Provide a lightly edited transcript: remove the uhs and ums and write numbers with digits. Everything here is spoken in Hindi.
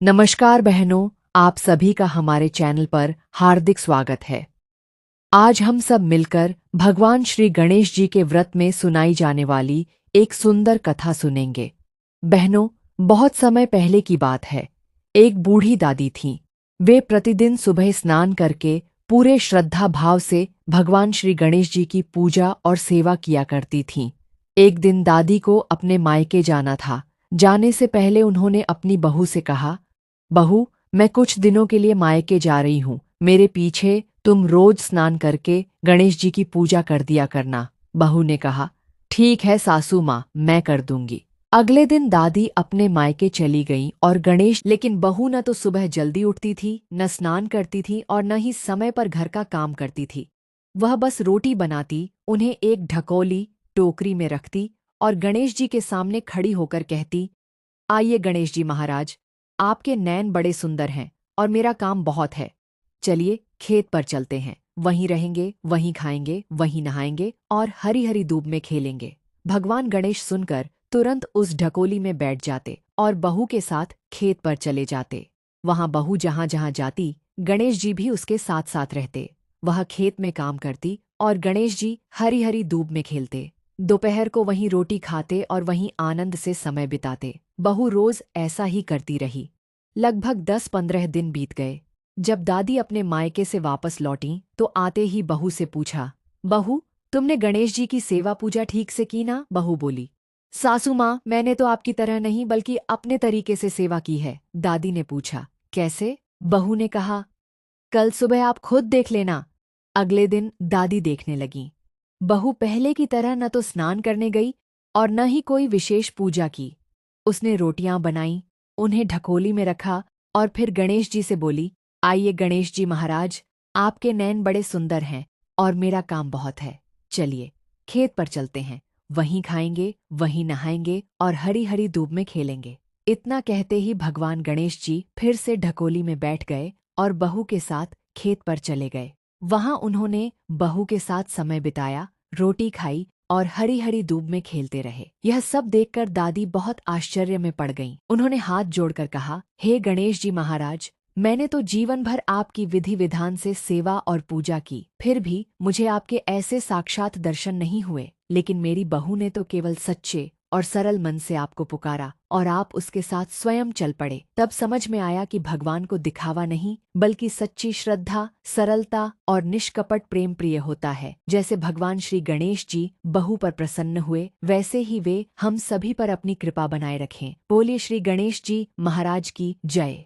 नमस्कार बहनों, आप सभी का हमारे चैनल पर हार्दिक स्वागत है। आज हम सब मिलकर भगवान श्री गणेश जी के व्रत में सुनाई जाने वाली एक सुंदर कथा सुनेंगे। बहनों, बहुत समय पहले की बात है। एक बूढ़ी दादी थीं। वे प्रतिदिन सुबह स्नान करके पूरे श्रद्धा भाव से भगवान श्री गणेश जी की पूजा और सेवा किया करती थीं। एक दिन दादी को अपने मायके जाना था। जाने से पहले उन्होंने अपनी बहू से कहा, बहू, मैं कुछ दिनों के लिए मायके जा रही हूँ। मेरे पीछे तुम रोज स्नान करके गणेश जी की पूजा कर दिया करना। बहू ने कहा, ठीक है सासू माँ, मैं कर दूंगी। अगले दिन दादी अपने मायके चली गईं और लेकिन बहू न तो सुबह जल्दी उठती थी, न स्नान करती थी और न ही समय पर घर का काम करती थी। वह बस रोटी बनाती, उन्हें एक ढकोली टोकरी में रखती और गणेश जी के सामने खड़ी होकर कहती, आइए गणेश जी महाराज, आपके नैन बड़े सुंदर हैं और मेरा काम बहुत है। चलिए खेत पर चलते हैं, वहीं रहेंगे, वहीं खाएंगे, वहीं नहाएंगे और हरी हरी धूप में खेलेंगे। भगवान गणेश सुनकर तुरंत उस ढकोली में बैठ जाते और बहू के साथ खेत पर चले जाते। वहां बहू जहां जहां जाती, गणेश जी भी उसके साथ साथ रहते। वह खेत में काम करती और गणेश जी हरी हरी धूप में खेलते। दोपहर को वहीं रोटी खाते और वहीं आनंद से समय बिताते। बहू रोज ऐसा ही करती रही। लगभग 10-15 दिन बीत गए। जब दादी अपने मायके से वापस लौटीं तो आते ही बहू से पूछा, बहू, तुमने गणेश जी की सेवा पूजा ठीक से की ना? बहू बोली, सासू माँ, मैंने तो आपकी तरह नहीं बल्कि अपने तरीके से सेवा की है। दादी ने पूछा, कैसे? बहू ने कहा, कल सुबह आप खुद देख लेना। अगले दिन दादी देखने लगीं। बहू पहले की तरह न तो स्नान करने गई और न ही कोई विशेष पूजा की। उसने रोटियां बनाई, उन्हें ढकोली में रखा और फिर गणेश जी से बोली, आइए गणेश जी महाराज, आपके नैन बड़े सुंदर हैं और मेरा काम बहुत है। चलिए खेत पर चलते हैं, वहीं खाएंगे, वहीं नहाएंगे और हरी हरी धूप में खेलेंगे। इतना कहते ही भगवान गणेश जी फिर से ढकोली में बैठ गए और बहू के साथ खेत पर चले गए। वहां उन्होंने बहू के साथ समय बिताया, रोटी खाई और हरी हरी धूप में खेलते रहे। यह सब देखकर दादी बहुत आश्चर्य में पड़ गईं। उन्होंने हाथ जोड़कर कहा, हे गणेश जी महाराज, मैंने तो जीवन भर आपकी विधि विधान से सेवा और पूजा की, फिर भी मुझे आपके ऐसे साक्षात दर्शन नहीं हुए। लेकिन मेरी बहू ने तो केवल सच्चे और सरल मन से आपको पुकारा और आप उसके साथ स्वयं चल पड़े। तब समझ में आया कि भगवान को दिखावा नहीं बल्कि सच्ची श्रद्धा, सरलता और निष्कपट प्रेम प्रिय होता है। जैसे भगवान श्री गणेश जी बहू पर प्रसन्न हुए, वैसे ही वे हम सभी पर अपनी कृपा बनाए रखें। बोलिए श्री गणेश जी महाराज की जय।